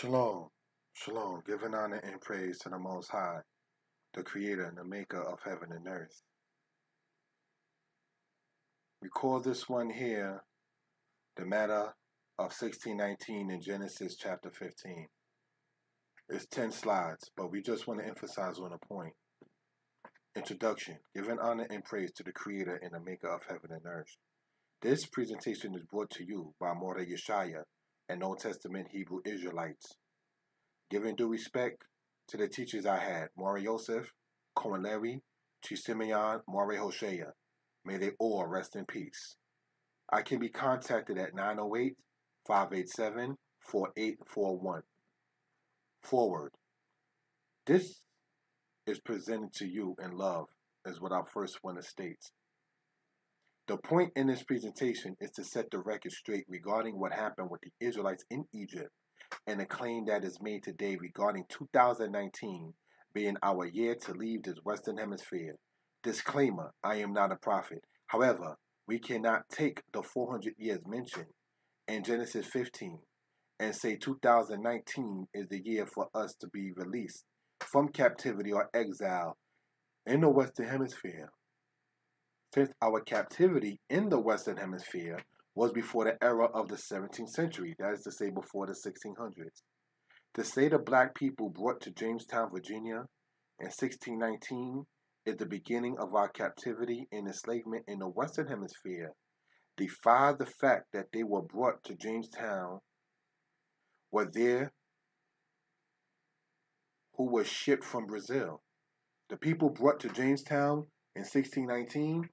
Shalom, shalom, giving honor and praise to the Most High, the Creator and the Maker of heaven and earth. We call this one here the matter of 1619 in Genesis chapter 15. It's 10 slides, but we just want to emphasize on a point. Introduction, giving honor and praise to the Creator and the Maker of heaven and earth. This presentation is brought to you by Moreh Yeshiah and Old Testament Hebrew Israelites. Giving due respect to the teachers I had, Moreh Yosef, Cohen Levi, Chisimeon, Moreh Hosea. May they all rest in peace. I can be contacted at 908-587-4841. Forward. This is presented to you in love, is what our first one states. The point in this presentation is to set the record straight regarding what happened with the Israelites in Egypt and the claim that is made today regarding 2019 being our year to leave this Western Hemisphere. Disclaimer, I am not a prophet. However, we cannot take the 400 years mentioned in Genesis 15 and say 2019 is the year for us to be released from captivity or exile in the Western Hemisphere, since our captivity in the Western Hemisphere was before the era of the 17th century, that is to say before the 1600s. To say the black people brought to Jamestown, Virginia in 1619 is the beginning of our captivity and enslavement in the Western Hemisphere defies the fact that they were brought to Jamestown, were there who were shipped from Brazil. The people brought to Jamestown in 1619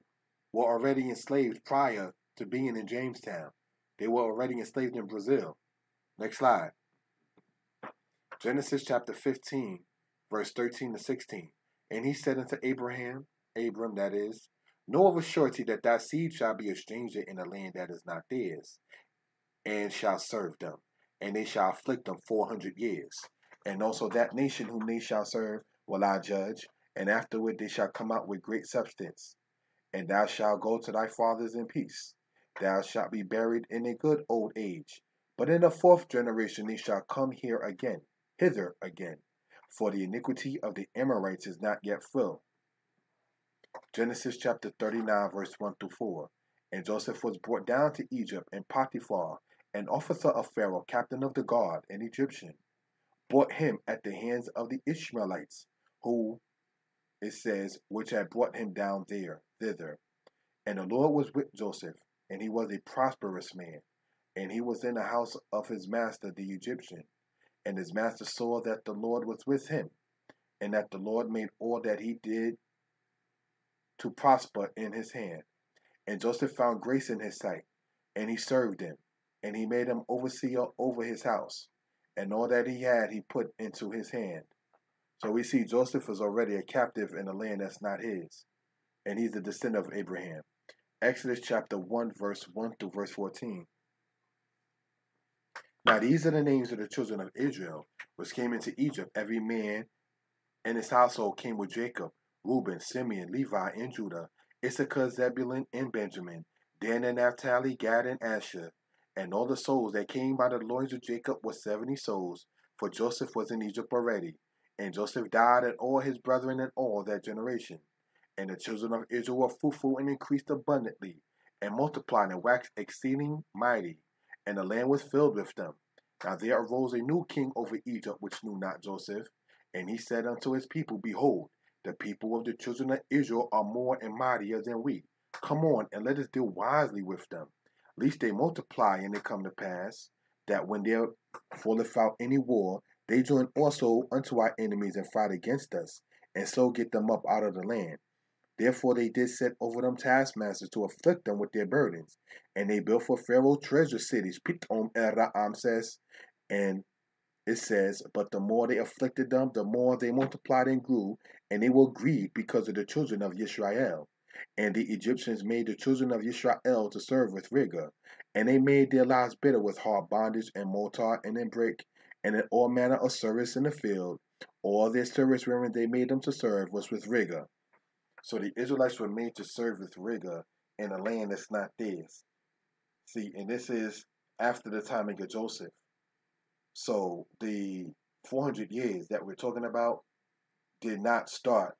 were already enslaved prior to being in Jamestown. They were already enslaved in Brazil. Next slide. Genesis chapter 15, verse 13 to 16. And he said unto Abram that is, know of a surety that thy seed shall be a stranger in a land that is not theirs, and shall serve them, and they shall afflict them 400 years. And also that nation whom they shall serve will I judge, and afterward they shall come out with great substance. And thou shalt go to thy fathers in peace. Thou shalt be buried in a good old age. But in the fourth generation they shall come hither again. For the iniquity of the Amorites is not yet full. Genesis chapter 39, verse 1 through 4. And Joseph was brought down to Egypt, and Potiphar, an officer of Pharaoh, captain of the guard, an Egyptian, bought him at the hands of the Ishmaelites, who, it says, which had brought him down thither. And the Lord was with Joseph, and he was a prosperous man, and he was in the house of his master the Egyptian. And his master saw that the Lord was with him, and that the Lord made all that he did to prosper in his hand. And Joseph found grace in his sight, and he served him, and he made him overseer over his house, and all that he had he put into his hand. So we see Joseph was already a captive in a land that's not his, and he's a descendant of Abraham. Exodus chapter 1, verse 1 through verse 14. Now these are the names of the children of Israel, which came into Egypt. Every man and his household came with Jacob, Reuben, Simeon, Levi, and Judah, Issachar, Zebulun, and Benjamin, Dan and Naphtali, Gad, and Asher. And all the souls that came by the loins of Jacob were 70 souls, for Joseph was in Egypt already. And Joseph died, and all his brethren and all that generation. And the children of Israel were fruitful and increased abundantly, and multiplied and waxed exceeding mighty, and the land was filled with them. Now there arose a new king over Egypt, which knew not Joseph. And he said unto his people, behold, the people of the children of Israel are more and mightier than we. Come on, and let us deal wisely with them, lest they multiply, and it come to pass, that when there falleth out any war, they join also unto our enemies and fight against us, and so get them up out of the land. Therefore they did set over them taskmasters to afflict them with their burdens. And they built for Pharaoh treasure cities, Pitom Ramses, and it says, but the more they afflicted them, the more they multiplied and grew, and they were grieved because of the children of Yisrael. And the Egyptians made the children of Yisrael to serve with rigor, and they made their lives bitter with hard bondage and mortar and in brick, and in all manner of service in the field. All their service wherein they made them to serve was with rigor. So the Israelites were made to serve with rigor in a land that's not theirs. See, and this is after the timing of Joseph. So the 400 years that we're talking about did not start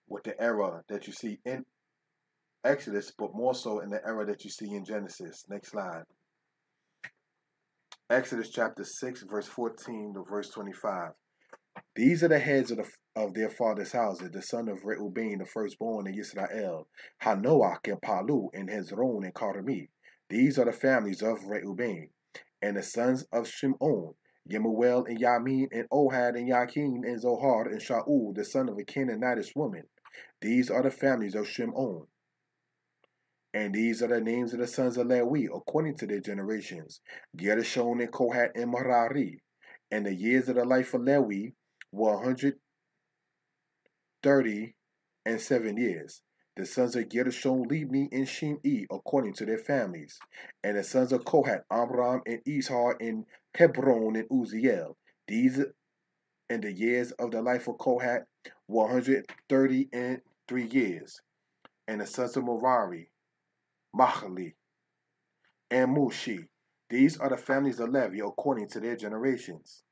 with the era that you see in Exodus, but more so in the era that you see in Genesis. Next slide. Exodus chapter 6, verse 14 to verse 25. These are the heads of their father's houses, the son of Reuben, the firstborn in Yisrael, Hanoach and Palu and Hezron and Carmi. These are the families of Reuben. And the sons of Shimon, Yemuel and Yamin and Ohad and Yakin and Zohar and Shaul, the son of a Canaanitish woman. These are the families of Shimon. And these are the names of the sons of Lewi, according to their generations, Gershon and Kohat and Merari. And the years of the life of Lewi were 137 years. The sons of Gershon, Libni, and Shimei, according to their families. And the sons of Kohat, Amram, and Ishar, and Hebron, and Uziel. These and the years of the life of Kohat were 133 years. And the sons of Merari, Machali, and Mushi. These are the families of Levi, according to their generations.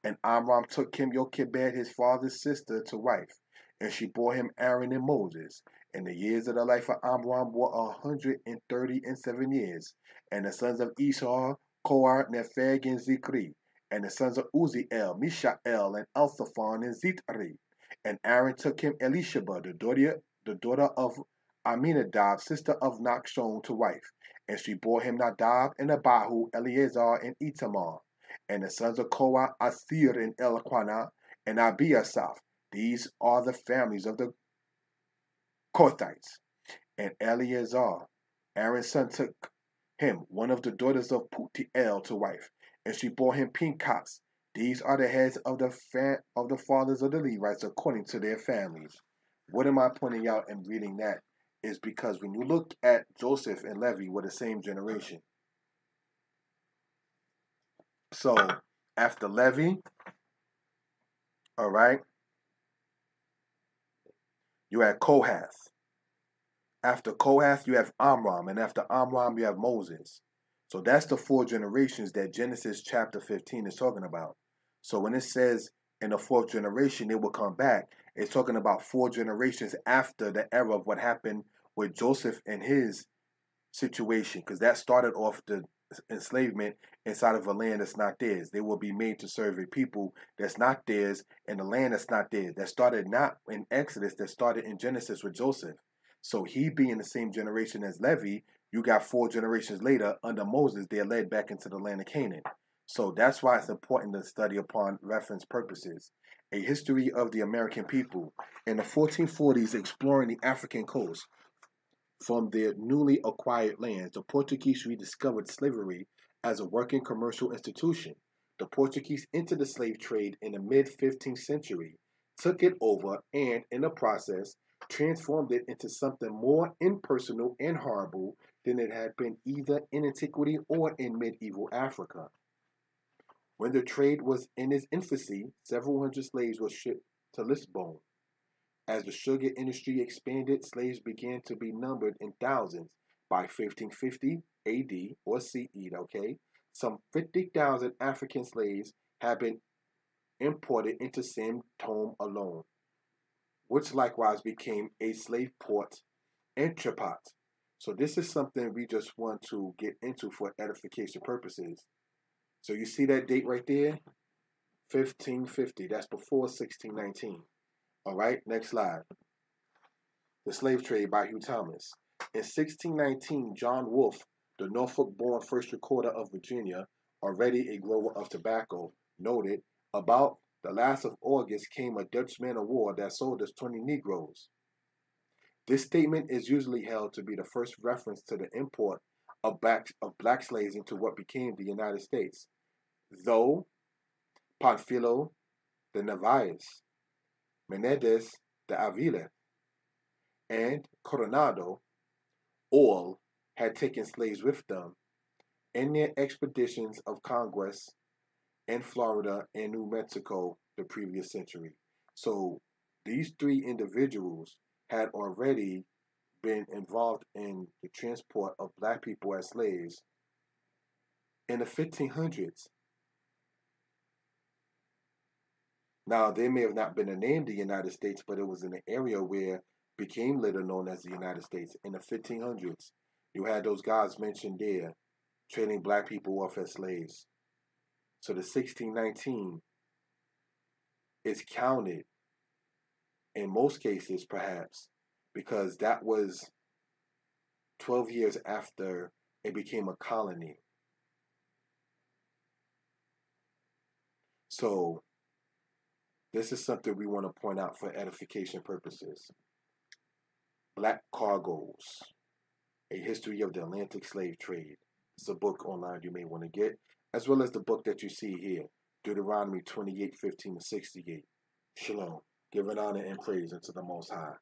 And Amram took Kim Jochebed, his father's sister, to wife, and she bore him Aaron and Moses. And the years of the life of Amram were 137 years. And the sons of Ishar, Kohar, Nepheg, and Zikri. And the sons of Uziel, Mishael, and Elsaphon, and Zitri. And Aaron took him Elisheba, the daughter of Aminadab, sister of Nachshon, to wife. And she bore him Nadab, and Abihu, Eleazar, and Itamar. And the sons of Korah, Asir, and Elkanah, and Abiasaph. These are the families of the Kothites. And Eleazar, Aaron's son, took him one of the daughters of Putiel to wife, and she bore him Pinchas. These are the heads of the fathers of the Levites according to their families. What am I pointing out and reading that is because when you look at Joseph and Levi, we're the same generation. So after Levi, all right, you had Kohath. After Kohath, you have Amram, and after Amram, you have Moses. So that's the 4 generations that Genesis chapter 15 is talking about. So when it says in the 4th generation, it will come back, it's talking about 4 generations after the era of what happened with Joseph and his situation, because that started off the enslavement inside of a land that's not theirs. They will be made to serve a people that's not theirs in the land that's not theirs. That started not in Exodus, that started in Genesis with Joseph. So he being the same generation as Levi, you got 4 generations later under Moses, they're led back into the land of Canaan. So that's why it's important to study upon reference purposes. A history of the American people in the 1440s, exploring the African coast. From their newly acquired lands, the Portuguese rediscovered slavery as a working commercial institution. The Portuguese entered the slave trade in the mid-15th century, took it over, and, in the process, transformed it into something more impersonal and horrible than it had been either in antiquity or in medieval Africa. When the trade was in its infancy, several hundred slaves were shipped to Lisbon. As the sugar industry expanded, slaves began to be numbered in thousands. By 1550 AD or CE, okay, some 50,000 African slaves had been imported into San Tome alone, which likewise became a slave port entrepot. So this is something we just want to get into for edification purposes. So you see that date right there? 1550. That's before 1619. All right, next slide. The Slave Trade by Hugh Thomas. In 1619, John Wolfe, the Norfolk-born first recorder of Virginia, already a grower of tobacco, noted, about the last of August came a Dutch man of war that sold us 20 Negroes. This statement is usually held to be the first reference to the import of black slaves into what became the United States, though Panfilo de Narvaez, Menendez de Avila, and Coronado all had taken slaves with them in their expeditions of conquest in Florida and New Mexico the previous century. So these 3 individuals had already been involved in the transport of black people as slaves in the 1500s. Now, they may have not been named the United States, but it was in an area where became later known as the United States. In the 1500s, you had those guys mentioned there trading black people off as slaves. So the 1619 is counted in most cases, perhaps, because that was 12 years after it became a colony. So this is something we want to point out for edification purposes. Black Cargoes, A History of the Atlantic Slave Trade. It's a book online you may want to get, as well as the book that you see here, Deuteronomy 28:15-68. Shalom. Giving honor and praise unto the Most High.